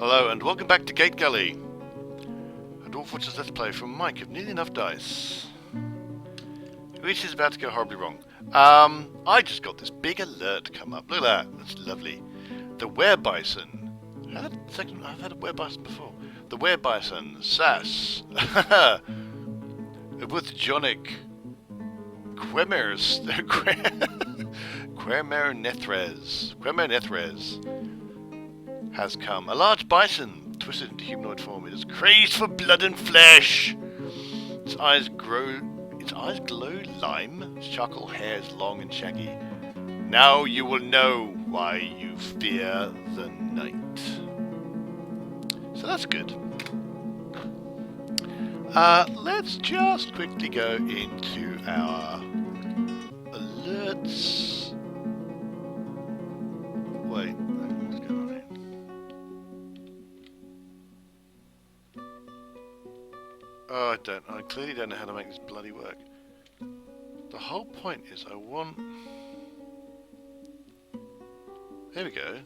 Hello and welcome back to Gategully, a Dwarf Watchers Let's Play from Mike of Nearly Enough Dice, which is about to go horribly wrong. I just got this big alert come up. Look at that, that's lovely. The werebison. I've had a werebison before. The werebison, Sass, with Jonic, Quemers, Quemer Nethres has come. A large bison, twisted into humanoid form. It is crazed for blood and flesh. Its eyes glow lime. Its charcoal hair is long and shaggy. Now you will know why you fear the night. So that's good. Let's just quickly go into our alerts. Wait, what's going on here? Oh, I clearly don't know how to make this bloody work. The whole point is I want... There we go.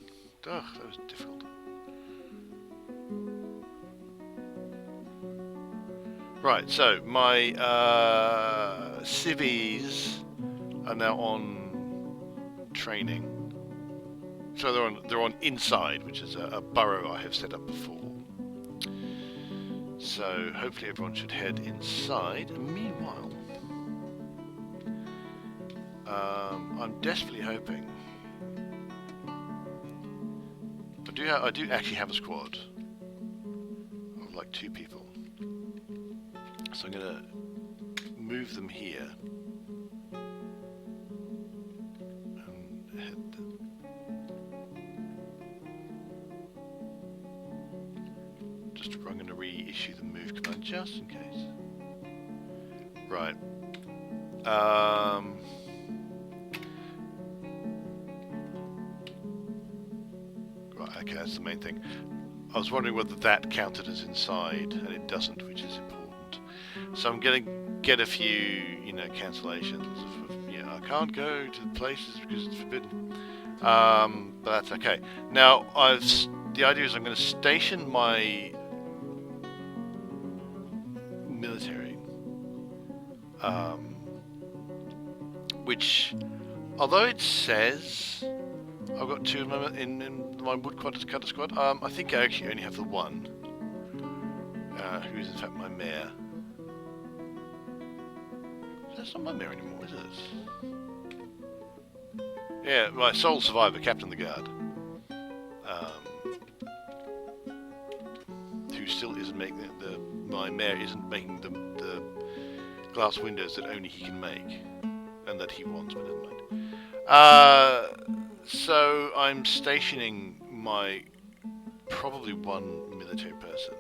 Ugh, that was difficult. Right, so my civvies are now on training. So they're on inside, which is a burrow I have set up before. So hopefully everyone should head inside. Meanwhile, I'm desperately hoping. I do actually have a squad of like 2 people. So I'm gonna move them here and head. I'm going to reissue the move command just in case. Right. Right, okay, that's the main thing. I was wondering whether that counted as inside, and it doesn't, which is important. So I'm going to get a few, cancellations. I can't go to places because it's forbidden. But that's okay. Now, the idea is I'm going to station my military, which, although it says I've got 2 of them in my woodcutter squad, I think I actually only have the one, who is in fact my mare. That's not my mare anymore, is it? Yeah, my sole survivor, Captain the Guard, who still isn't making my mare isn't making the glass windows that only he can make, and that he wants, but never mind. So I'm stationing my probably one military person.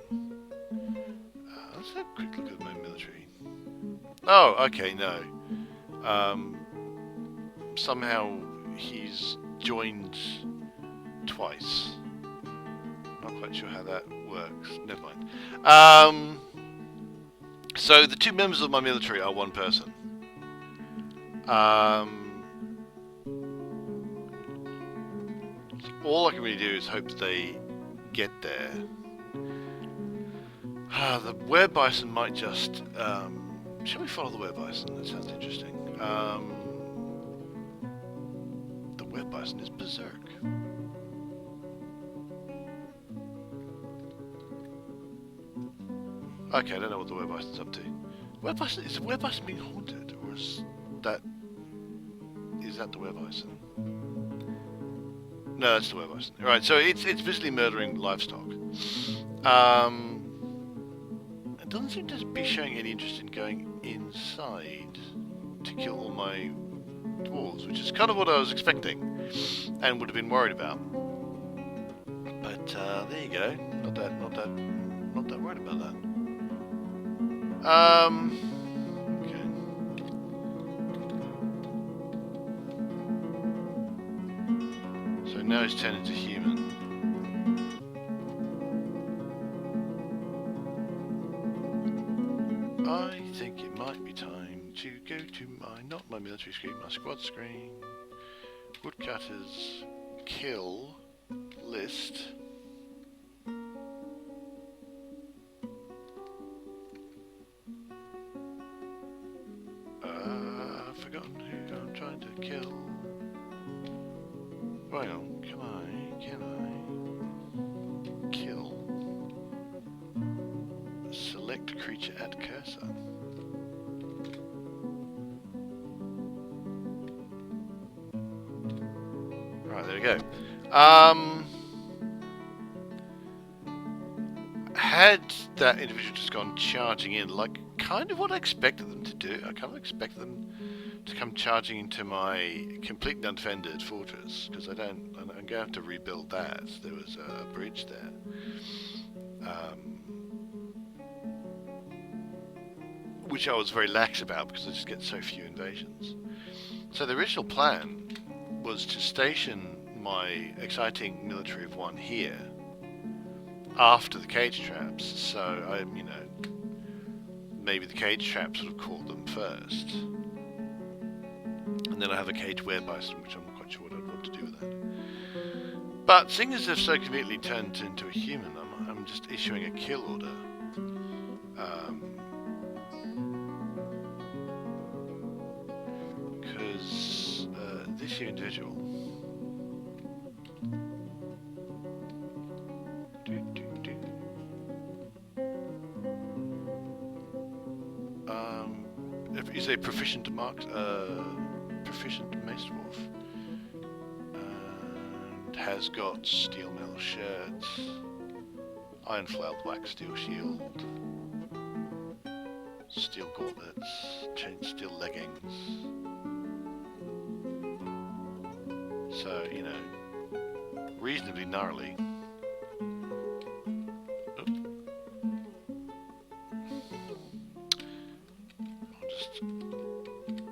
Let's have a quick look at my military. Oh, okay, no. Somehow he's joined twice. Not quite sure how that works. Never mind. So the 2 members of my military are 1 person. All I can really do is hope that they get there. The werebison might just... shall we follow the werebison? That sounds interesting. The werebison is berserk. Okay, I don't know what the werebison's up to. Is the werebison being haunted, or is that the werebison? No, that's the werebison. Right, so it's visibly murdering livestock. It doesn't seem to be showing any interest in going inside to kill all my dwarves, which is kind of what I was expecting and would have been worried about. But there you go. Not that worried about that. Okay. So now he's turned into human. I think it might be time to go to not my military screen, my squad screen. Woodcutters kill list. Hang on, can I kill? Select creature at cursor. Right, there we go. Had that individual just gone charging in, like kind of what I expected them to do, I kind of expected them to come charging into my completely undefended fortress, because I'm going to have to rebuild that. There was a bridge there. Which I was very lax about because I just get so few invasions. So the original plan was to station my exciting military of one here after the cage traps, so maybe the cage traps would have caught them first, and then I have a cage werebison, which I'm not quite sure what I'd want to do with that. But seeing as they've so conveniently turned into a human, I'm just issuing a kill order. Because this here individual is a proficient mace dwarf, and has got steel metal shirts, iron flailed wax steel shield, steel gauntlets, chain steel leggings. So, reasonably gnarly. I'll just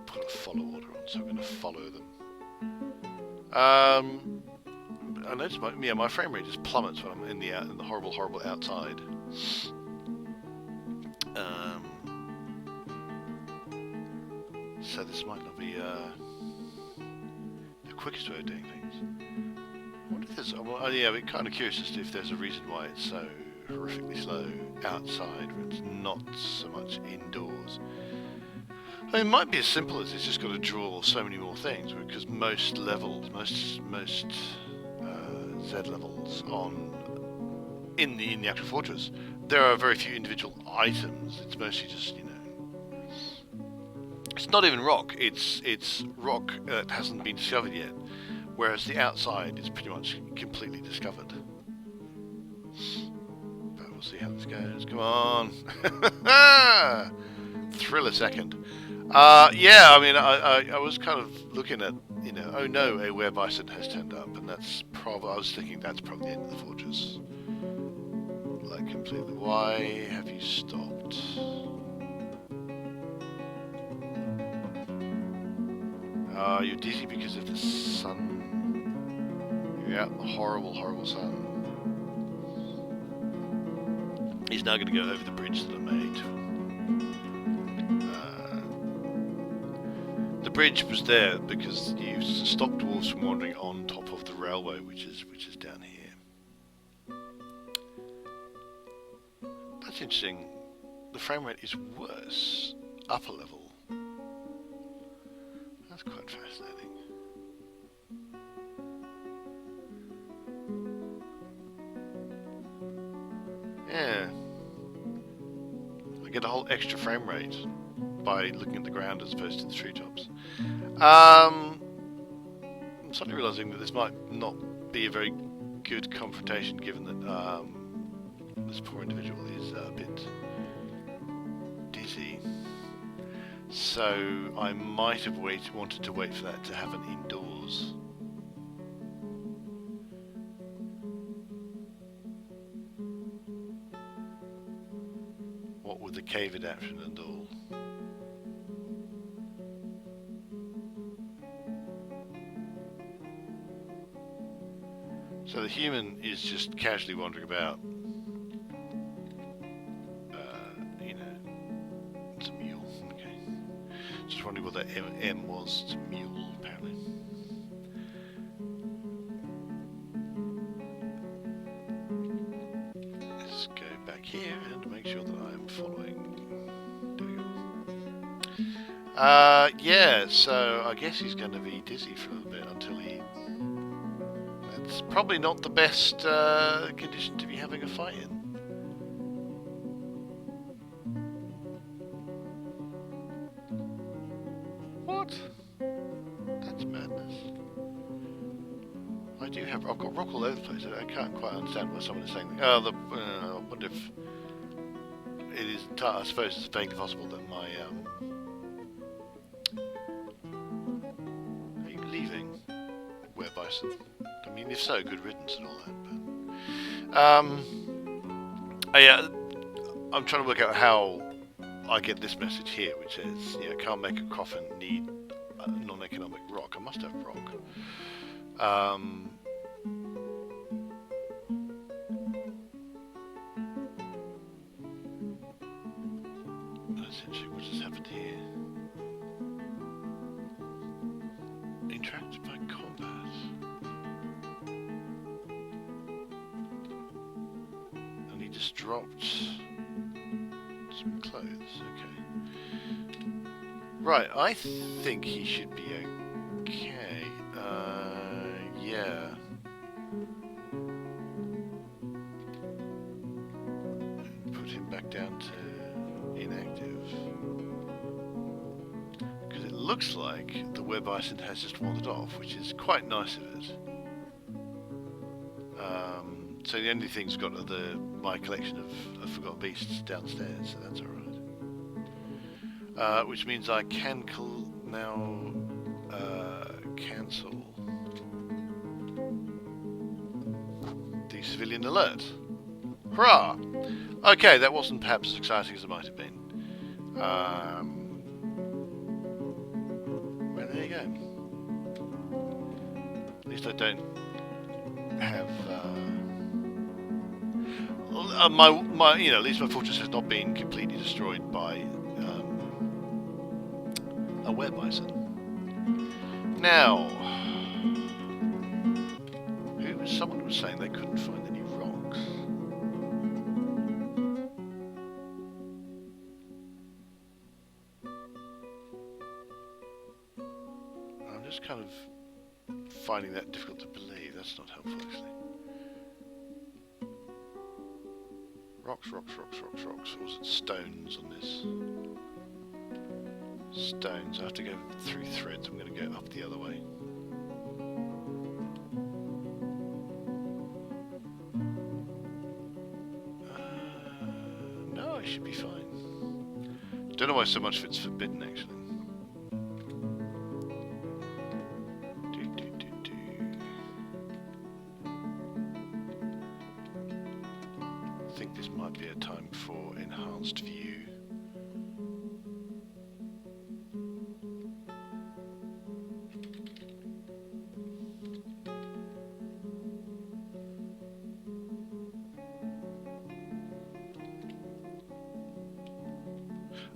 put a follow order on, so I'm going to follow them. I noticed my frame rate just plummets when I'm in the horrible outside. So this might not be the quickest way of doing things. I wonder if there's... I'm kind of curious as to if there's a reason why it's so horrifically slow outside, where it's not so much indoors. I mean, it might be as simple as it's just got to draw so many more things, because most levels, most Z levels in the actual fortress, there are very few individual items. It's mostly just, it's not even rock. It's rock that hasn't been discovered yet, whereas the outside is pretty much completely discovered. But we'll see how this goes. Come on, thrill a second. Yeah, I mean, I was kind of looking at, oh no, a werebison has turned up, and that's probably, I was thinking that's probably the end of the fortress. Like, completely. Why have you stopped? You're dizzy because of the sun. You're out in the horrible sun. He's now going to go over the bridge that I made. The bridge was there because you stopped dwarves from wandering on top of the railway, which is down here. That's interesting. The frame rate is worse upper level. That's quite fascinating. Yeah. I get a whole extra frame rate by looking at the ground as opposed to the treetops. I'm suddenly realising that this might not be a very good confrontation, given that this poor individual is a bit dizzy. So I might have wanted to wait for that to happen indoors. What with the cave adaptation and all. So the human is just casually wandering about. It's a mule. Okay. Just wondering what that M was. It's a mule, apparently. Let's go back here and make sure that I'm following. There we go. Yeah, so I guess he's going to be dizzy for a little bit until he probably not the best condition to be having a fight in. What? That's madness. I've got rock all over the place. I can't quite understand what someone is saying. I wonder if it is. I suppose it's vaguely possible that my. Are you leaving, Were Bison? I mean, if so, good riddance and all that. But yeah, I'm trying to work out how I get this message here, which says, can't make a coffin, need non-economic rock. I must have rock. Essentially, what just happened here? Interacted by combat. And he just dropped some clothes. Okay. Right, I think he should be okay. Yeah. Put him back down to inactive. Because it looks like the Were Bison has just wandered off, which is quite nice of it. So the only thing's got my collection of Forgotten Beasts downstairs, so that's alright. Which means I can now cancel the civilian alert. Hurrah! Okay, that wasn't perhaps as exciting as it might have been. Well, there you go. At least I don't have at least my fortress has not been completely destroyed by a Were Bison. Now, someone was saying they couldn't find any rocks. I'm just kind of finding that difficult to believe. That's not helpful, actually. Rocks. Or was it stones on this? Stones. I have to go through threads. I'm going to go up the other way. No, I should be fine. Don't know why so much of it's forbidden, actually. I think this might be a time for enhanced view.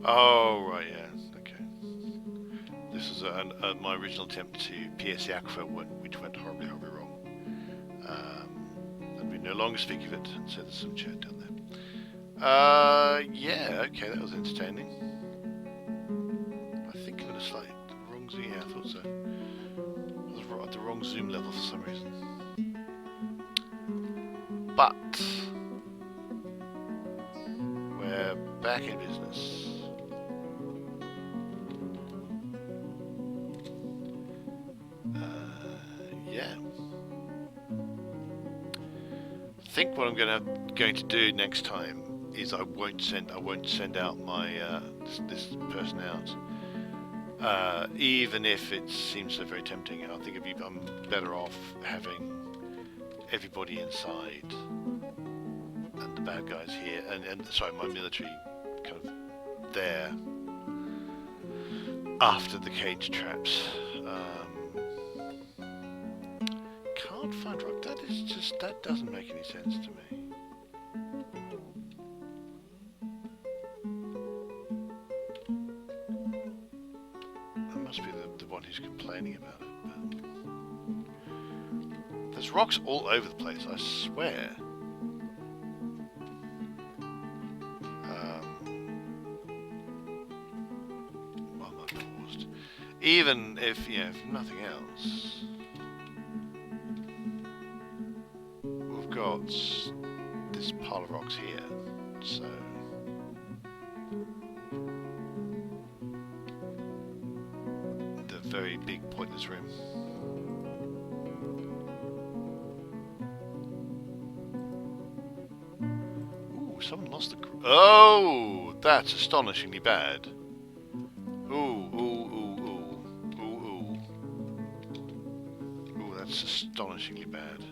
Oh, right, yeah, okay. This is my original attempt to pierce the aquifer, which went horribly wrong. And we no longer speak of it, and so there's some chat down there. Yeah, okay, that was entertaining. I think I'm in a slightly wrong zoom. Yeah, I thought so. I was at the wrong zoom level for some reason. But we're back in business. Yeah. I think what I'm going to do next time is I won't send out my this person out, even if it seems so very tempting. I think I'm better off having everybody inside and the bad guys here, and sorry, my military kind of there after the cage traps. Can't find rock. That doesn't make any sense to me. That must be the one who's complaining about it. But there's rocks all over the place, I swear. Well, I'm paused. Even if, if nothing else. got this pile of rocks here, so the very big pointless room. Ooh, someone lost the... Oh, that's astonishingly bad. That's astonishingly bad.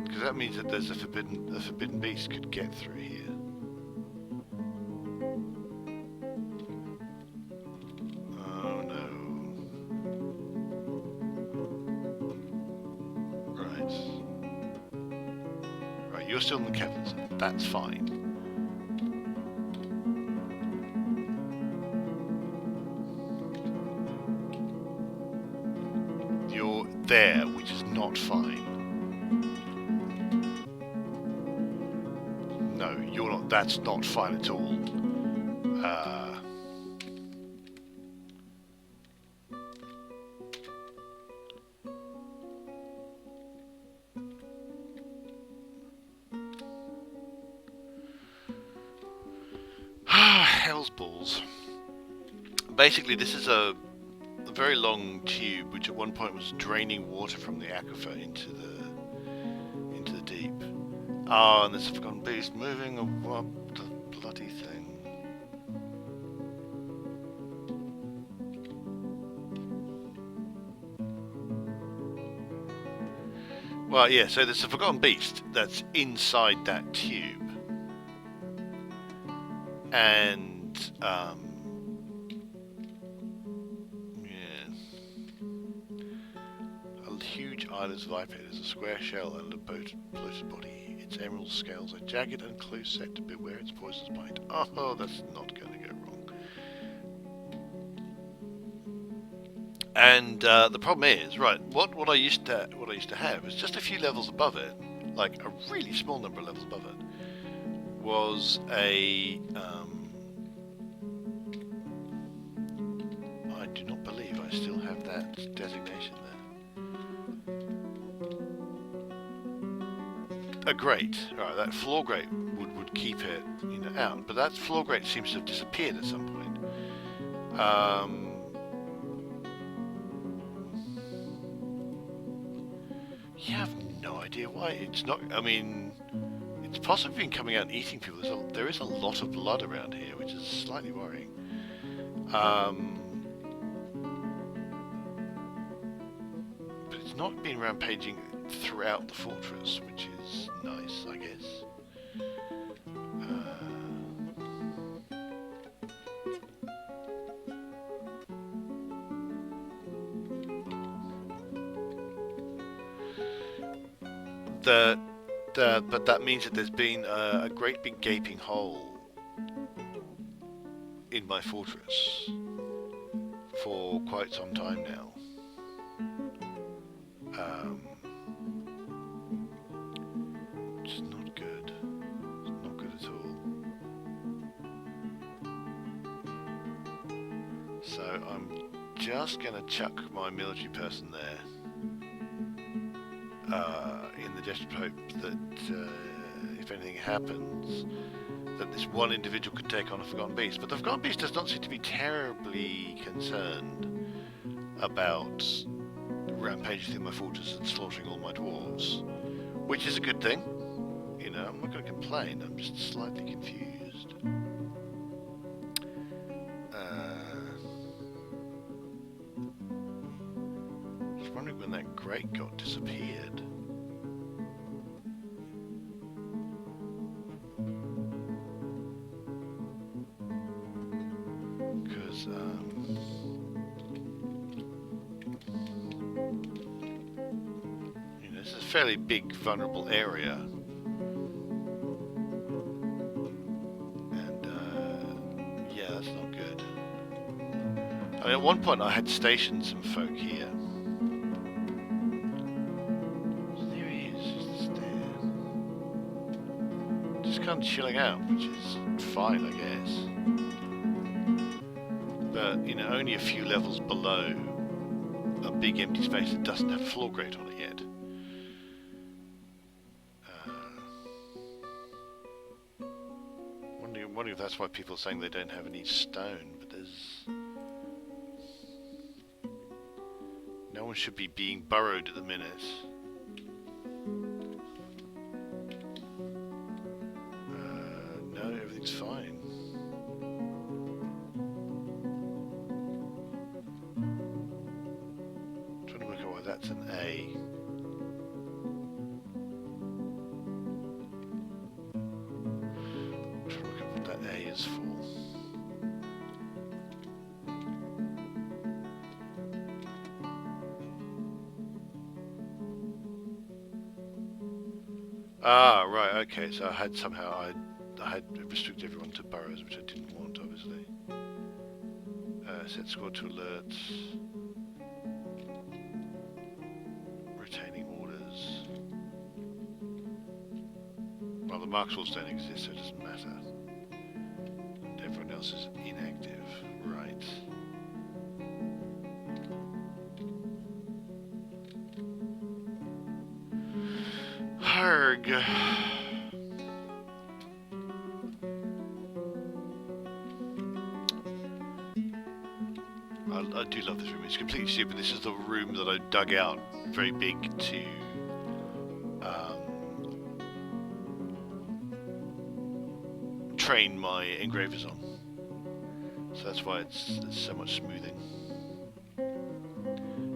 Because that means that there's a forbidden beast could get through here. Oh no. Right, you're still in the caverns. That's fine. There, which is not fine. No, you're not. That's not fine at all. Hell's balls. Basically, this is a very long tube, which at one point was draining water from the aquifer into the deep. Oh, and there's a forgotten beast moving. What the bloody thing? Well, yeah. So there's a forgotten beast that's inside that tube, and huge eyeless viper is a square shell and a bloated body. Its emerald scales are jagged and close set to beware its poisonous bite. Oh, that's not going to go wrong. And the problem is, right? What I used to have was just a few levels above it, like a really small number of levels above it, was a. I do not believe I still have that designation there. A grate. Right, that floor grate would keep it, out. But that floor grate seems to have disappeared at some point. You have no idea why. It's not. I mean, it's possibly been coming out and eating people. There is a lot of blood around here, which is slightly worrying. But it's not been rampaging throughout the fortress, which is nice, I guess. But that means that there's been a great big gaping hole in my fortress for quite some time now. Which is not good. It's not good at all. So I'm just going to chuck my military person there. In the desperate hope that if anything happens, that this one individual could take on a Forgotten Beast. But the Forgotten Beast does not seem to be terribly concerned about rampaging through my fortress and slaughtering all my dwarves, which is a good thing. I'm not going to complain, I'm just slightly confused. Just wondering when that grate got disappeared. Because, this is a fairly big, vulnerable area. And, yeah, that's not good. I mean, at one point I had stationed some folk here. There he is, just there. Just kind of chilling out, which is fine, I guess. But, only a few levels below a big empty space that doesn't have a floor grate on it yet. Wondering if that's why people are saying they don't have any stone, but there's... No one should be being burrowed at the minute. No, everything's fine. I'm trying to work out why that's an A. I'm trying to work out what that A is for. Ah, right, okay, so I had restricted everyone to burrows, which I didn't want, obviously. Set squad to alerts. Retaining orders. Well, the marks rules don't exist, so it doesn't matter. And everyone else is inactive, right. Harg. I do love this room. It's completely stupid. This is the room that I dug out very big to train my engravers on. So that's why it's so much smoothing.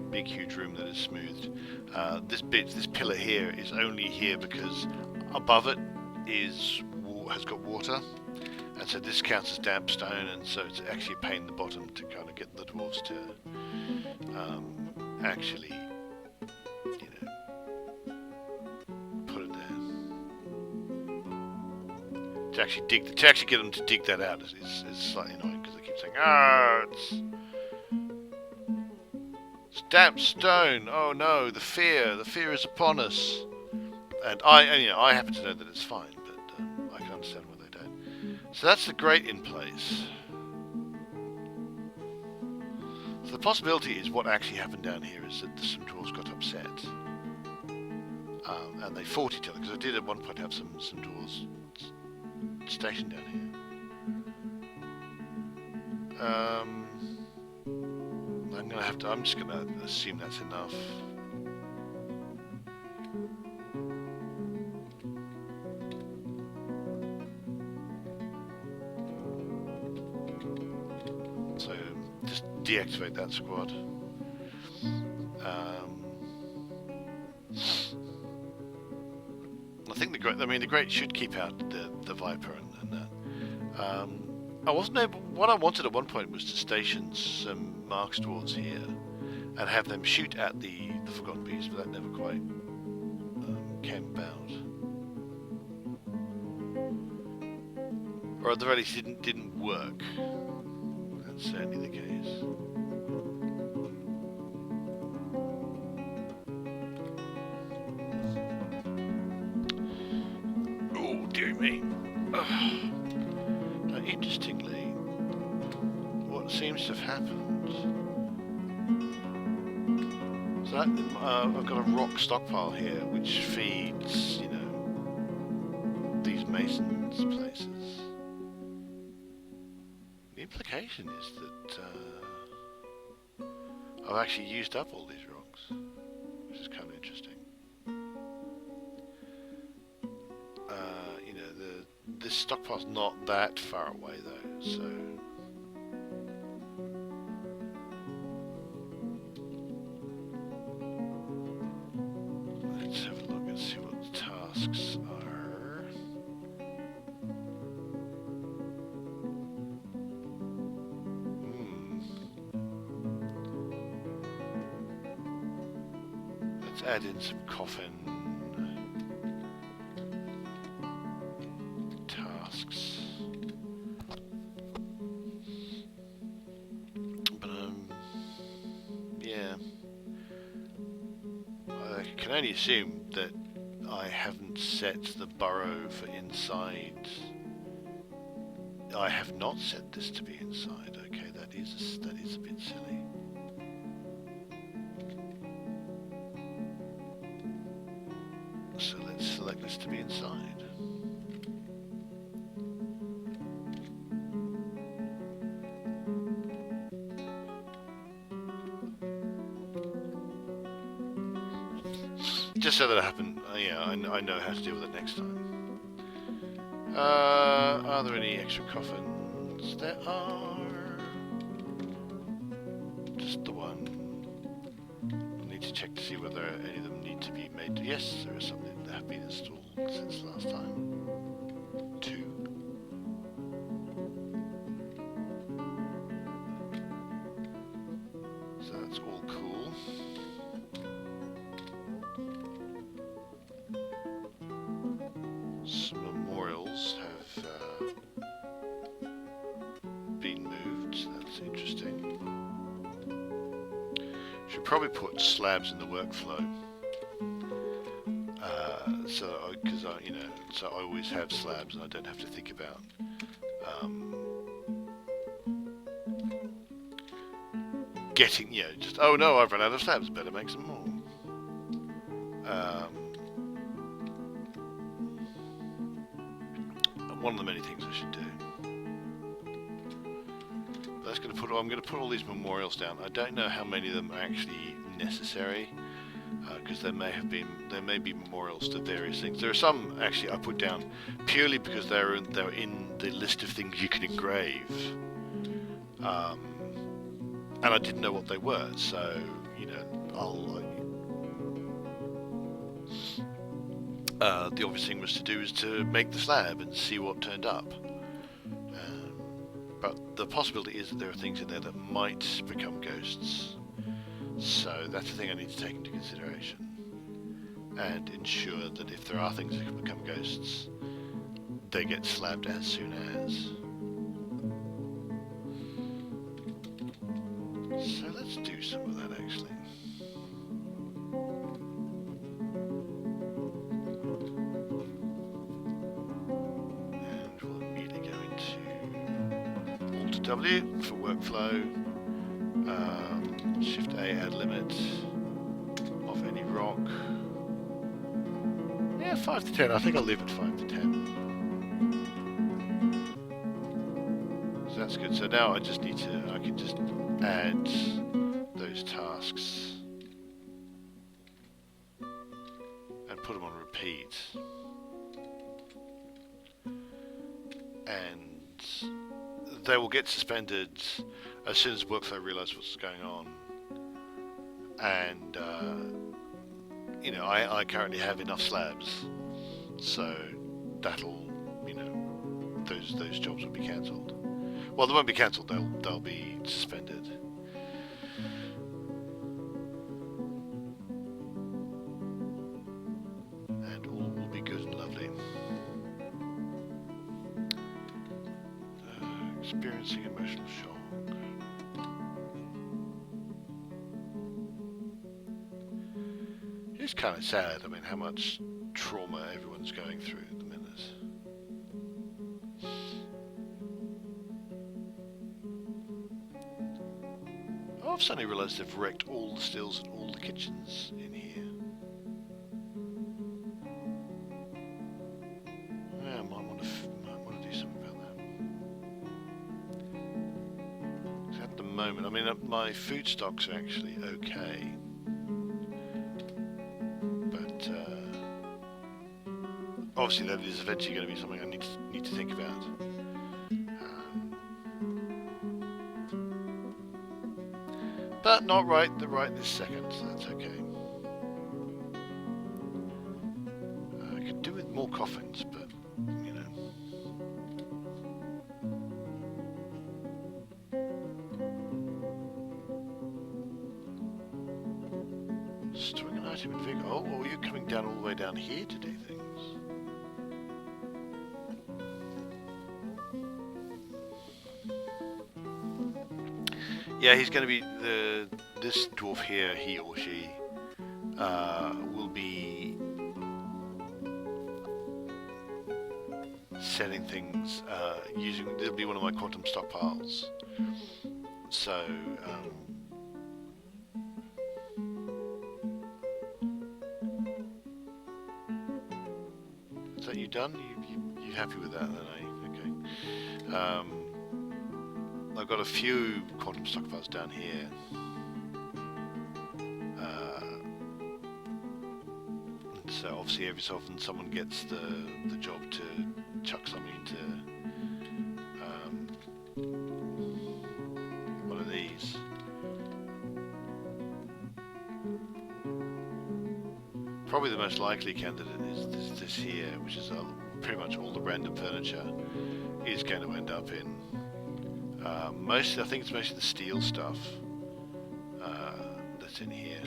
Big huge room that is smoothed. This pillar here is only here because above it has got water, and so this counts as damp stone, and so it's actually a pain in the bottom to kind of get the dwarves to actually, you know, put it there. To actually get them to dig that out is slightly annoying because they keep saying, "Ah, it's damp stone. Oh no, the fear is upon us." And I happen to know that it's fine, but I can understand why they don't. So that's the grate in place. So the possibility is what actually happened down here is that some dwarves got upset, and they fought each other. Because I did at one point have some dwarves stationed down here. I'm just gonna assume that's enough. So just deactivate that squad. I think the grate should keep out the viper and that. I wasn't able. What I wanted at one point was to station some marks dwarves here and have them shoot at the forgotten beast, but that never quite came about, or at the very least didn't work. That's certainly the case. Oh dear me. Now, interestingly, what seems to have happened is that I've got a rock stockpile here which feeds, you know, these masons' places. The implication is that I've actually used up all these rocks, which is kind of interesting. You know, this stockpile's not that far away though, so let's have a look and see what the tasks are. Let's add in some coffin tasks. But yeah, I can only assume that I haven't set the burrow for inside. I have not set this to be inside. Okay, that is a bit silly. So let's select this to be inside. Just so that it happened, yeah, I know how to deal with it next time. Are there any extra coffins? There are. Just the one. I need to check to see whether any of them need to be made. Yes, there are some that have been installed since last time. 2. So that's all cool. Some memorials have been moved, so that's interesting. Should probably put slabs in the workflow, because so I always have slabs and I don't have to think about getting, just, oh no, I've run out of slabs, better make some more. One of the many things I should do. That's going to put. I'm going to put all these memorials down. I don't know how many of them are actually necessary, because there may be memorials to various things. There are some actually I put down purely because they're in the list of things you can engrave, and I didn't know what they were. So the obvious thing was to make the slab and see what turned up. But the possibility is that there are things in there that might become ghosts. So that's the thing I need to take into consideration. And ensure that if there are things that can become ghosts, they get slabbed as soon as. So let's do some of that actually. W for workflow, Shift A, add limit of any rock. Yeah, 5 to 10. I think I'll leave it 5 to 10. So that's good. So now I can just add those tasks and put them on repeat. And they will get suspended as soon as workflow realises what's going on. And I currently have enough slabs, so that'll those jobs will be cancelled. Well, they won't be cancelled; they'll be suspended. And all will be good and lovely. Experiencing emotional shock. It's kind of sad, I mean, how much trauma everyone's going through at the minute. Oh, I've suddenly realised they've wrecked all the stills and all the kitchens in here. Yeah, I might want to do something about that. At the moment, I mean, my food stocks are actually okay. Obviously, that is eventually going to be something I need to think about. But not right this second, so that's okay. I could do with more coffins, but storing an item in vehicle. Oh, well, you're coming down all the way down here to do things. Yeah, he's going to be this dwarf here. He or she will be setting things using. It'll be one of my quantum stockpiles. So. that you done? You happy with that then, eh? Okay. I've got a few quantum stockpiles down here. So obviously every so often someone gets the job to chuck something into one of these. Probably the most likely candidate is this here, which is pretty much all the random furniture is going to end up in. I think it's mostly the steel stuff that's in here.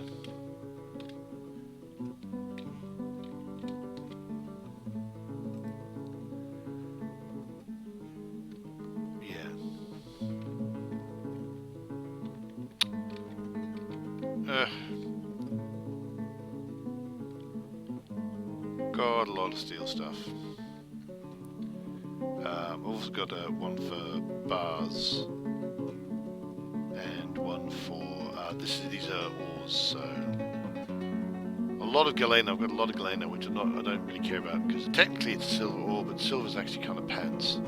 Got a lot of steel stuff. I've also got one for bars and one for these are ores. So a lot of galena. I've got a lot of galena, which I don't really care about because technically it's a silver ore, but silver is actually kind of pants,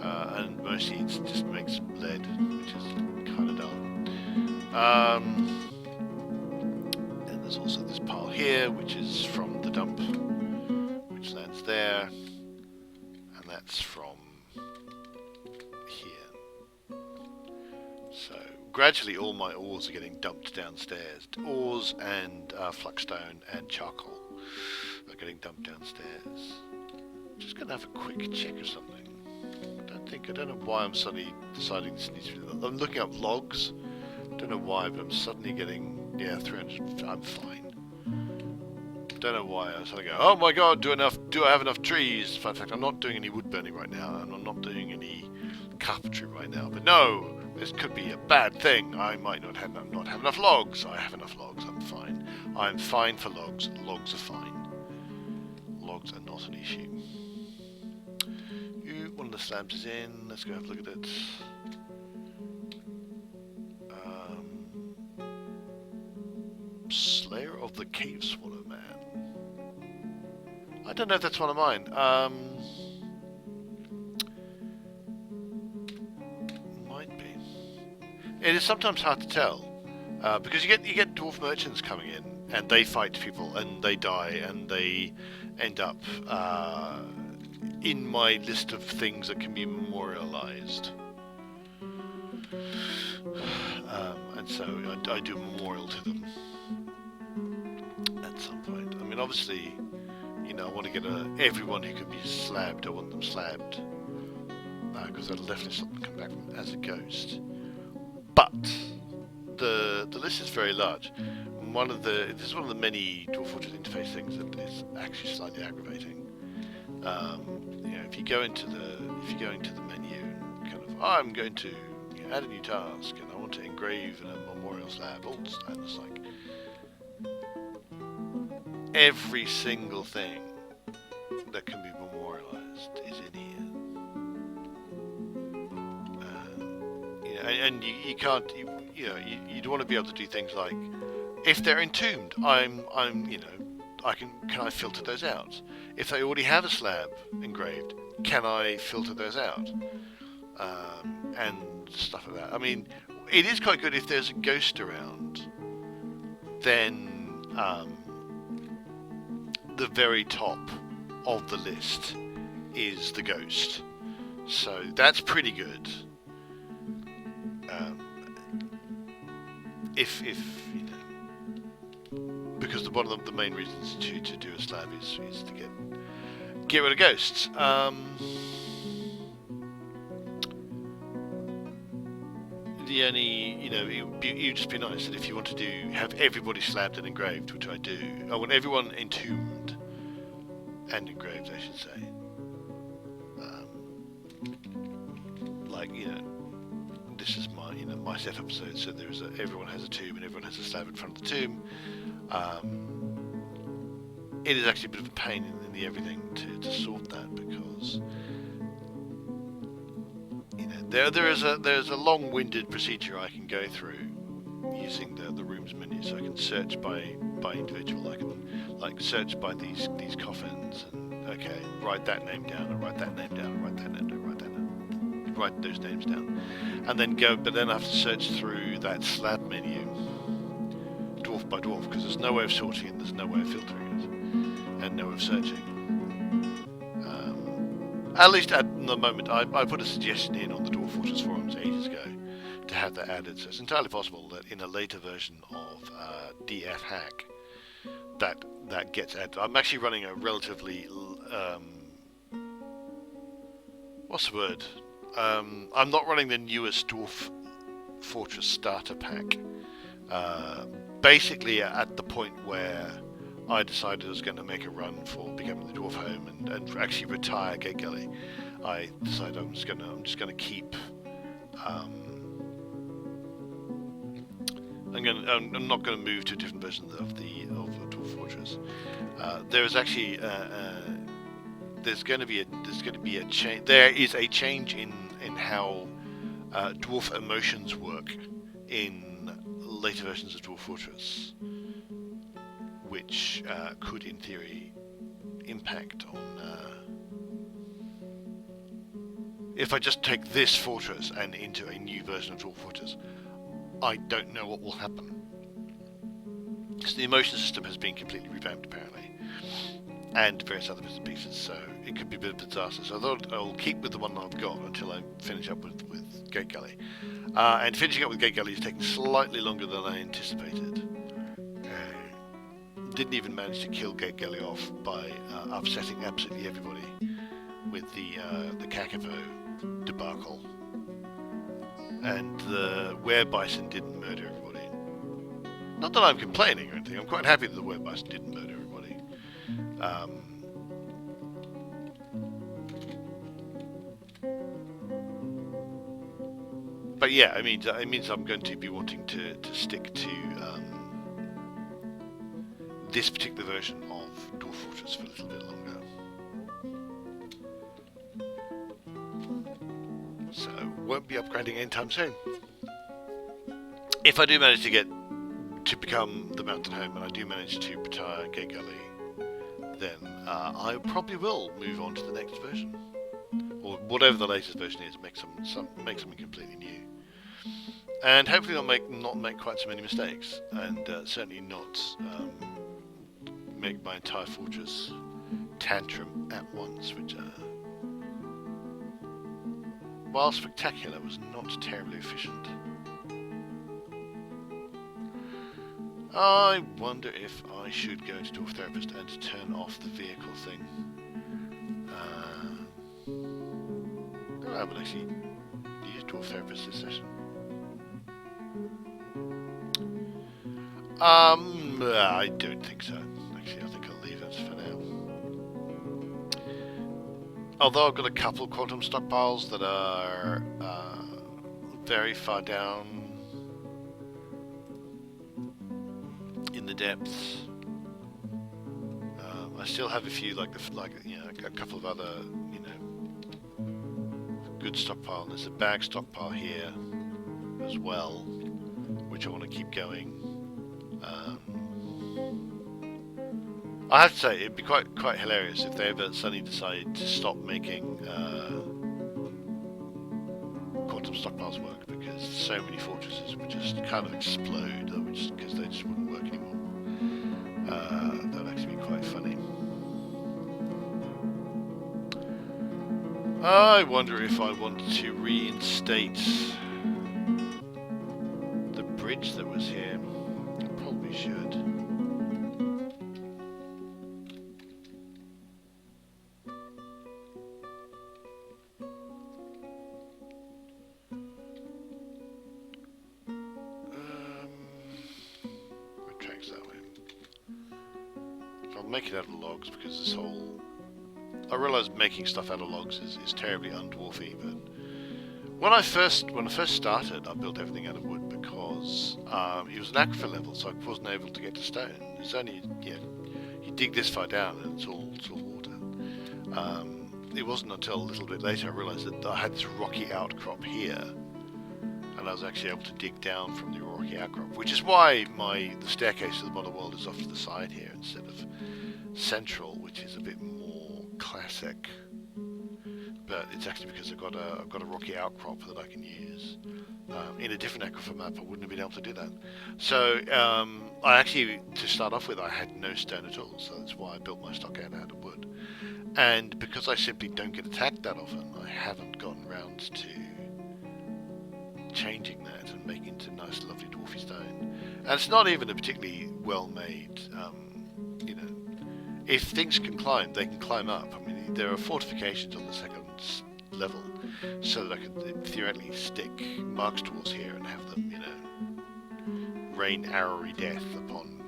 and mostly it just makes lead, which is kind of dull. And there's also this pile here, which is from the dump, which lands there, and that's from here. So gradually all my ores are getting dumped downstairs. Ores and fluxstone and charcoal are getting dumped downstairs. Just gonna have a quick check or something. I don't know why I'm suddenly deciding this needs to be... I'm looking up logs. Don't know why, but I'm suddenly getting 300. I'm fine. Don't know why. I suddenly go, oh my god, do I have enough trees? In fact, I'm not doing any wood burning right now, and I'm not doing any carpentry right now. But no, this could be a bad thing. I might not have enough logs. I have enough logs. I'm fine. I'm fine for logs. Logs are fine. Logs are not an issue. One of the slabs is in. Let's go have a look at it. Slayer of the Cave Swallow Man. I don't know if that's one of mine. Might be. It is sometimes hard to tell because you get dwarf merchants coming in and they fight people and they die and they end up in my list of things that can be memorialized. And so I do a memorial to them at some point. I mean, obviously, I want to get everyone who could be slabbed. I want them slabbed because that'll definitely stop them coming back as a ghost. But the list is very large. This is one of the many Dwarf Fortress interface things that is actually slightly aggravating. If you go into the menu and kind of, I'm going to add a new task and I want to engrave a memorial slab, and it's like every single thing that can be memorialized is in here. And you can't, you'd want to be able to do things like, if they're entombed, can I filter those out? If they already have a slab engraved, can I filter those out? And stuff like that. I mean, it is quite good if there's a ghost around, then the very top of the list is the ghost. So that's pretty good. Because one of the main reasons to do a slab is to get rid of ghosts. The only, it would just be nice that if you want to have everybody slabbed and engraved, which I do. I want everyone entombed and engraved, I should say. This is my setup. So everyone has a tomb and everyone has a slab in front of the tomb. It is actually a bit of a pain in the everything to sort that because there's a long-winded procedure I can go through using the rooms menu. So I can search by individual. I can search by these coffins and okay, write that name down, and write that name down, and write that name down, write that name, write those names down, and then go. But then I have to search through that slab menu, dwarf by dwarf, because there's no way of sorting it, there's no way of filtering it, and no way of searching. At least at the moment, I put a suggestion in on the Dwarf Fortress forums ages ago to have that added, so it's entirely possible that in a later version of DF Hack, that gets added. I'm actually running a relatively what's the word? I'm not running the newest Dwarf Fortress starter pack. Basically, at the point where I decided I was going to make a run for becoming the Dwarf Home and actually retire Gategully, I decided I'm just going to keep. I'm not going to move to a different version of the Dwarf Fortress. There is actually there's going to be a change. There is a change in how dwarf emotions work in later versions of Dwarf Fortress, which could, in theory, impact on. If I just take this fortress and into a new version of Dwarf Fortress, I don't know what will happen. So the emotion system has been completely revamped, apparently, and various other bits and pieces. So it could be a bit of a disaster. So I thought I'll keep with the one I've got until I finish up with Gategully. And finishing up with Gategully is taking slightly longer than I anticipated. Didn't even manage to kill Gategully off by upsetting absolutely everybody with the Kakapo debacle, and the Werebison didn't murder everybody. Not that I'm complaining or anything. I'm quite happy that the Werebison didn't murder everybody. But yeah, it means I'm going to be wanting to stick to this particular version of Dwarf Fortress for a little bit longer. So, won't be upgrading anytime soon. If I do manage to become the Mountain Home, and I do manage to retire Gategully, then I probably will move on to the next version, or whatever the latest version is. Make something completely new, and hopefully not make quite so many mistakes, and certainly not make my entire fortress tantrum at once, which, while spectacular, was not terribly efficient. I wonder if I should go to Dwarf Therapist and turn off the vehicle thing. I haven't actually used Dwarf Therapist this session. I don't think so. Actually, I think I'll leave it for now. Although I've got a couple of quantum stockpiles that are very far down in the depths. I still have a few, a couple of other, good stockpile. There's a bag stockpile here as well, which I want to keep going. I have to say, it'd be quite hilarious if they ever suddenly decide to stop making quantum stockpiles work, because so many fortresses would just kind of explode, because they just wouldn't work anymore. That would actually be quite funny. I wonder if I want to reinstate the bridge that was here. I probably should. What tracks that way? I'll make it out of logs, because this whole... I realise making stuff out of logs is terribly undwarfy, but when I first started, I built everything out of wood because it was an aquifer level, so I wasn't able to get to stone. It's only you dig this far down and it's all water. It wasn't until a little bit later I realised that I had this rocky outcrop here, and I was actually able to dig down from the rocky outcrop, which is why the staircase to the modern world is off to the side here instead of central, which is a bit more classic, but it's actually because I've got a rocky outcrop that I can use. In a different aquifer map, I wouldn't have been able to do that. So I actually, to start off with, I had no stone at all, so that's why I built my stockade out of wood. And because I simply don't get attacked that often, I haven't gotten round to changing that and making it into nice, lovely dwarfy stone. And it's not even a particularly well-made, if things can climb, they can climb up. I mean, there are fortifications on the second level, so that I could theoretically stick marks towards here and have them, rain arrowy death upon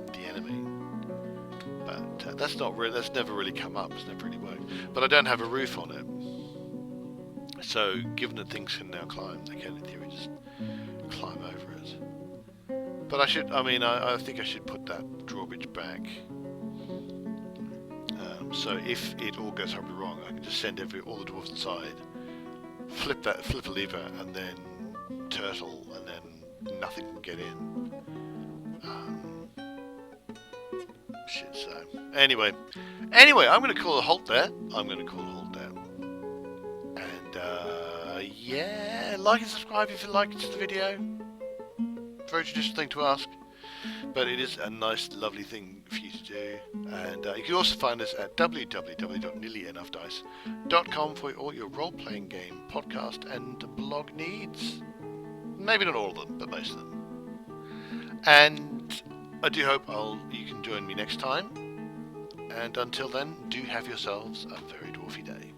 the enemy. But that's never really come up. It's never really worked. But I don't have a roof on it, so given that things can now climb, they can in theory just climb over it. But I think I should put that drawbridge back. So if it all goes horribly wrong, I can just send all the dwarves inside, flip a lever, and then turtle, and then nothing can get in. So anyway, I'm going to call a halt there. And yeah, like and subscribe if you liked the video. Very traditional thing to ask, but it is a nice, lovely thing for you to do. And you can also find us at www.nearlyenoughdice.com for all your role-playing game, podcast, and blog needs. Maybe not all of them, but most of them. And I do hope you can join me next time. And until then, do have yourselves a very dwarfy day.